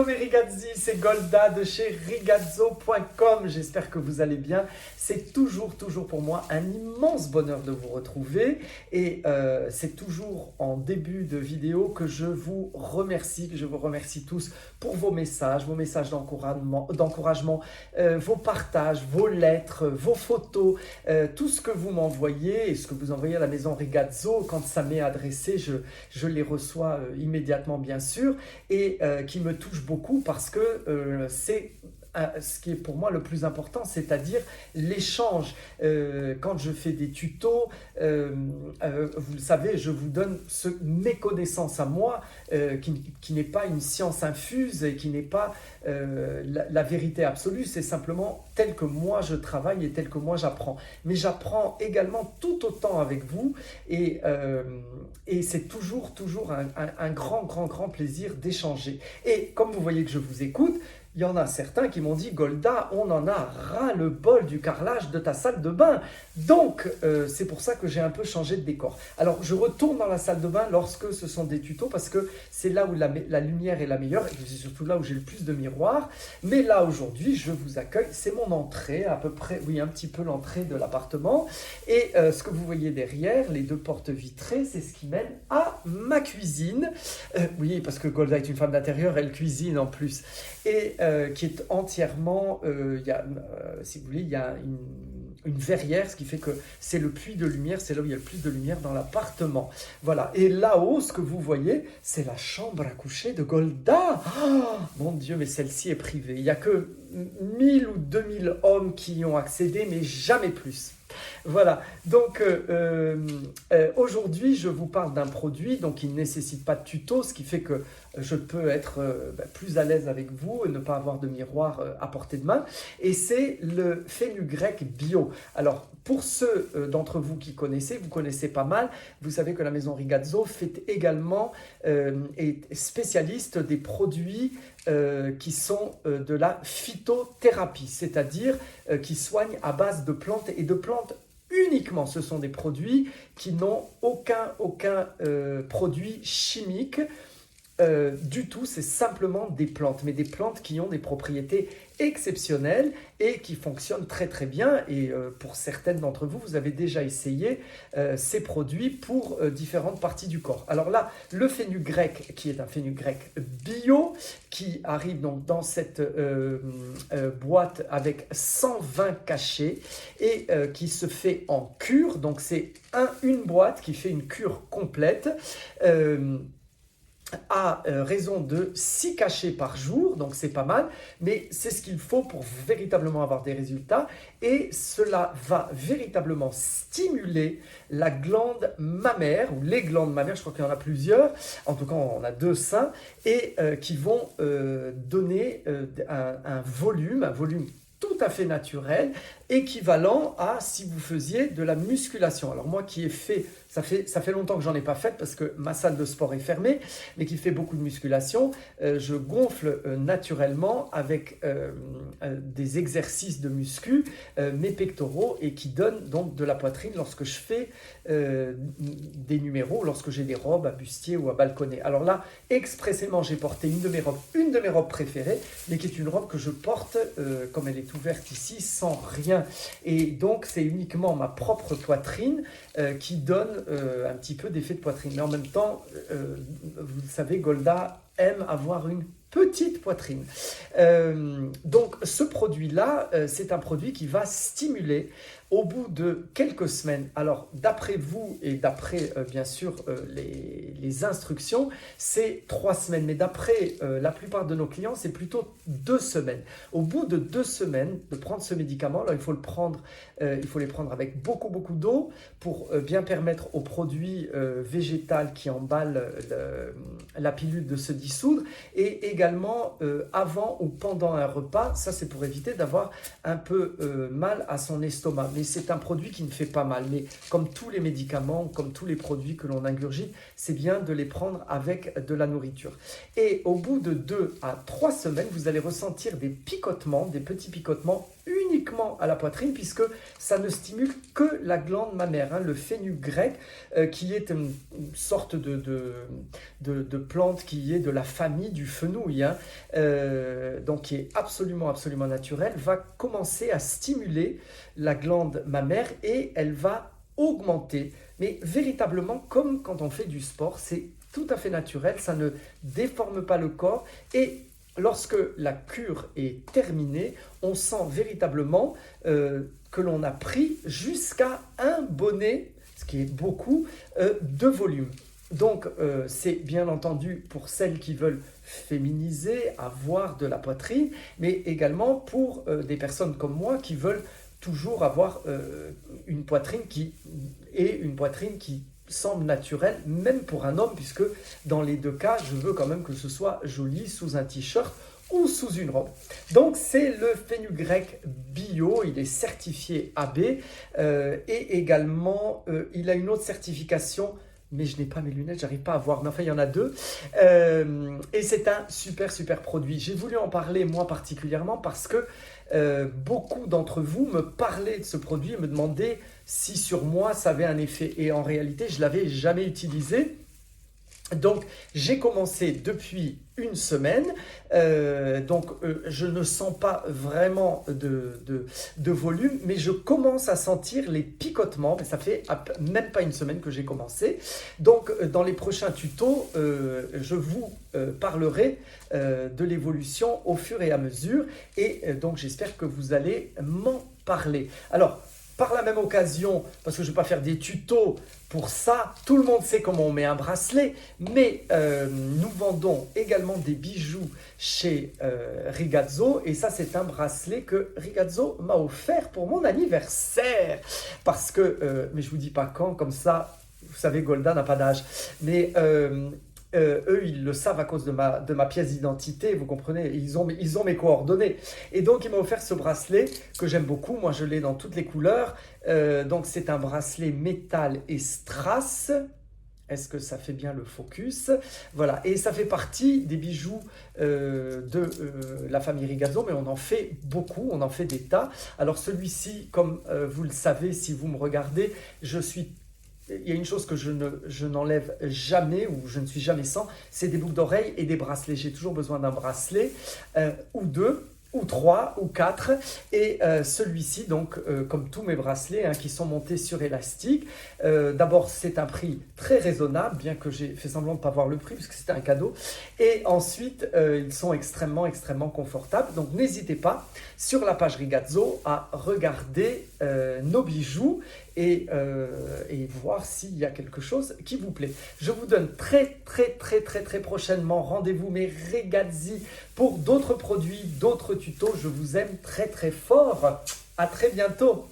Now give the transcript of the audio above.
Hello mes Rigazzi, c'est Golda de chez rigazzo.com. J'espère que vous allez bien. C'est toujours pour moi un immense bonheur de vous retrouver. Et c'est toujours en début de vidéo que je vous remercie tous pour vos messages d'encouragement, vos partages, vos lettres, vos photos, tout ce que vous m'envoyez et ce que vous envoyez à la maison Rigazzo. Quand ça m'est adressé, je les reçois immédiatement bien sûr et qui me touche beaucoup parce que c'est ce qui est pour moi le plus important, c'est-à-dire l'échange. Quand je fais des tutos, vous le savez, je vous donne mes connaissances à moi, qui n'est pas une science infuse et qui n'est pas la vérité absolue, c'est simplement tel que moi je travaille et tel que moi j'apprends. Mais j'apprends également tout autant avec vous et c'est toujours un grand plaisir d'échanger. Et comme vous voyez que je vous écoute, il y en a certains qui m'ont dit « Golda, on en a ras le bol du carrelage de ta salle de bain ». Donc, c'est pour ça que j'ai un peu changé de décor. Alors, je retourne dans la salle de bain lorsque ce sont des tutos parce que c'est là où la lumière est la meilleure et c'est surtout là où j'ai le plus de miroirs. Mais là, aujourd'hui, je vous accueille. C'est mon entrée, à peu près, oui, un petit peu l'entrée de l'appartement. Et ce que vous voyez derrière, les deux portes vitrées, c'est ce qui mène à ma cuisine. Oui, parce que Golda est une femme d'intérieur, elle cuisine en plus. Et qui est entièrement, si vous voulez, il y a une verrière, ce qui fait que c'est le puits de lumière, c'est là où il y a le plus de lumière dans l'appartement. Voilà, et là-haut, ce que vous voyez, c'est la chambre à coucher de Golda. Oh, mon Dieu, mais celle-ci est privée. Il n'y a que 1000 ou 2000 hommes qui y ont accédé, mais jamais plus. Voilà, donc aujourd'hui je vous parle d'un produit donc, il ne nécessite pas de tuto, ce qui fait que je peux être plus à l'aise avec vous et ne pas avoir de miroir à portée de main. Et c'est le fenugrec bio. Alors pour ceux d'entre vous qui connaissez, vous connaissez pas mal, vous savez que la maison Rigazzo fait également est spécialiste des produits qui sont de la phytothérapie, c'est-à-dire qui soignent à base de plantes et de plantes uniquement. Ce sont des produits qui n'ont aucun produit chimique du tout, c'est simplement des plantes, mais des plantes qui ont des propriétés exceptionnelles et qui fonctionnent très bien. Et pour certaines d'entre vous, vous avez déjà essayé ces produits pour différentes parties du corps. Alors là, le fenugrec, qui est un fenugrec bio, qui arrive donc dans cette boîte avec 120 cachets et qui se fait en cure. Donc c'est une boîte qui fait une cure complète. À raison de 6 cachets par jour, donc c'est pas mal, mais c'est ce qu'il faut pour véritablement avoir des résultats et cela va véritablement stimuler la glande mammaire, ou les glandes mammaires, je crois qu'il y en a plusieurs, en tout cas on a 2 seins, et qui vont donner un volume tout à fait naturel, équivalent à si vous faisiez de la musculation. Alors moi qui ai fait, ça fait longtemps que j'en ai pas fait parce que ma salle de sport est fermée, mais qui fait beaucoup de musculation, je gonfle naturellement avec des exercices de muscu mes pectoraux et qui donnent donc de la poitrine lorsque je fais des numéros, lorsque j'ai des robes à bustier ou à balconnet. Alors là, expressément, j'ai porté une de mes robes préférées, mais qui est une robe que je porte comme elle est ouverte ici, sans rien. Et donc, c'est uniquement ma propre poitrine qui donne un petit peu d'effet de poitrine. Mais en même temps, vous savez, Golda aime avoir une petite poitrine. Donc, ce produit-là, c'est un produit qui va stimuler au bout de quelques semaines. Alors, d'après vous et d'après, bien sûr, les instructions, c'est 3 semaines. Mais d'après la plupart de nos clients, c'est plutôt 2 semaines. Au bout de 2 semaines de prendre ce médicament, là, il faut les prendre avec beaucoup d'eau pour bien permettre au produit végétal qui emballe la pilule de se dissoudre et également avant ou pendant un repas. Ça, c'est pour éviter d'avoir un peu mal à son estomac. Mais c'est un produit qui ne fait pas mal. Mais comme tous les médicaments, comme tous les produits que l'on ingurgite, c'est bien de les prendre avec de la nourriture. Et au bout de 2 à 3 semaines, vous allez ressentir des picotements, des petits picotements uniquement uniquement à la poitrine puisque ça ne stimule que la glande mammaire, hein, le fenugrec, qui est une sorte de plante qui est de la famille du fenouil, hein, donc qui est absolument naturelle, va commencer à stimuler la glande mammaire et elle va augmenter, mais véritablement comme quand on fait du sport, c'est tout à fait naturel, ça ne déforme pas le corps et lorsque la cure est terminée, on sent véritablement que l'on a pris jusqu'à un bonnet, ce qui est beaucoup, de volume. Donc, c'est bien entendu pour celles qui veulent féminiser, avoir de la poitrine, mais également pour des personnes comme moi qui veulent toujours avoir une poitrine qui semble naturelle, même pour un homme, puisque dans les deux cas, je veux quand même que ce soit joli sous un t-shirt ou sous une robe. Donc c'est le fenugrec bio, il est certifié AB et également il a une autre certification, mais je n'ai pas mes lunettes, j'arrive pas à voir, mais enfin il y en a deux. Et c'est un super produit. J'ai voulu en parler moi particulièrement parce que beaucoup d'entre vous me parlaient de ce produit et me demandaient si sur moi ça avait un effet. Et en réalité, je ne l'avais jamais utilisé. Donc, j'ai commencé depuis une semaine, je ne sens pas vraiment de volume, mais je commence à sentir les picotements, mais ça fait même pas une semaine que j'ai commencé. Donc, dans les prochains tutos, je vous parlerai de l'évolution au fur et à mesure, et donc j'espère que vous allez m'en parler. Alors, par la même occasion, parce que je ne vais pas faire des tutos pour ça, tout le monde sait comment on met un bracelet, mais nous vendons également des bijoux chez Rigazzo, et ça c'est un bracelet que Rigazzo m'a offert pour mon anniversaire, parce que, mais je ne vous dis pas quand, comme ça, vous savez, Golda n'a pas d'âge, mais eux, ils le savent à cause de ma pièce d'identité, vous comprenez, ils ont mes coordonnées. Et donc, ils m'ont offert ce bracelet que j'aime beaucoup. Moi, je l'ai dans toutes les couleurs. Donc, c'est un bracelet métal et strass. Est-ce que ça fait bien le focus? Voilà, et ça fait partie des bijoux de la famille Rigazzo, mais on en fait beaucoup, on en fait des tas. Alors, celui-ci, comme vous le savez, si vous me regardez, il y a une chose que je n'enlève jamais, ou je ne suis jamais sans, c'est des boucles d'oreilles et des bracelets. J'ai toujours besoin d'un bracelet, ou deux, ou trois, ou quatre. Et celui-ci, donc, comme tous mes bracelets, hein, qui sont montés sur élastique, d'abord, c'est un prix très raisonnable, bien que j'ai fait semblant de ne pas voir le prix, puisque c'était un cadeau. Et ensuite, ils sont extrêmement confortables. Donc, n'hésitez pas, sur la page Rigazzo, à regarder nos bijoux et voir s'il y a quelque chose qui vous plaît. Je vous donne très prochainement rendez-vous, mes Regazzi, pour d'autres produits, d'autres tutos. Je vous aime très fort. À très bientôt.